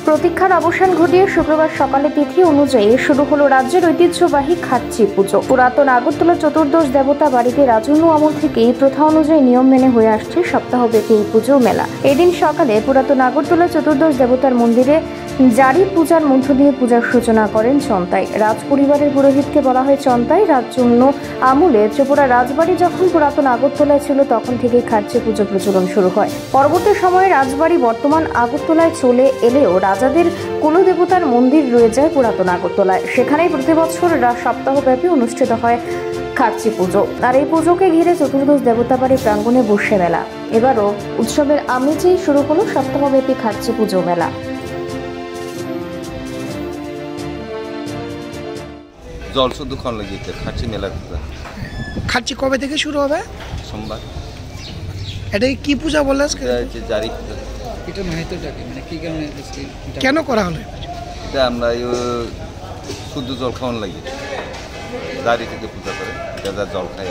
প্রতীক্ষার অবসান ঘটিয়ে শুক্রবার সকালে তিথি অনুযায়ী শুরু হলো রাজ্যের ঐতিহ্যবাহী খাচ্চি পুজো। পুরাতন আগরতলা চতুর্দশ দেবতা বাড়িতে রাজন্য আমল থেকে এই প্রথা অনুযায়ী নিয়ম মেনে হয়ে আসছে সপ্তাহব্যাপী এই পুজো মেলা। এদিন সকালে পুরাতন আগরতলা চতুর্দশ দেবতার মন্দিরে জারি পূজার মধ্য দিয়ে পূজার সূচনা করেন চন্তাই। রাজ পরিবারের পুরোহিতকে বলা হয় চন্তাই। রাজন্য আমলে ত্রিপুরা রাজবাড়ি যখন পুরাতন আগরতলায় ছিল তখন থেকেই খাচ্চি পুজো প্রচলন শুরু হয়। পরবর্তী সময়ে রাজবাড়ি বর্তমান আগরতলায় চলে এলেও রাজাদের কুলদেবতার মন্দির রয়ে যায় পুরাতন আগরতলায়। সেখানেই প্রতি বছর সপ্তাহব্যাপী অনুষ্ঠিত হয় খাচ্চি পুজো। আর এই পুজোকে ঘিরে চতুর্দশ দেবতা বাড়ি প্রাঙ্গণে বসে মেলা। এবারও উৎসবের আমেজেই শুরু হলো সপ্তাহব্যাপী খাচ্চি পুজো মেলা। জল শুধু খন লাগিয়েছে খাচ্চি মেলার পূজা। খাচ্চি কবে থেকে শুরু হবে? সোমবার। এটা কি পূজা বললে? জারি পূজা। এটা মাহিতটাকে মানে কি কারণে কেন করা হলো? এটা আমরা শুদ্ধ জল খাওয়ান লাগিয়ে জারি থেকে পূজা করে যা জল খাই।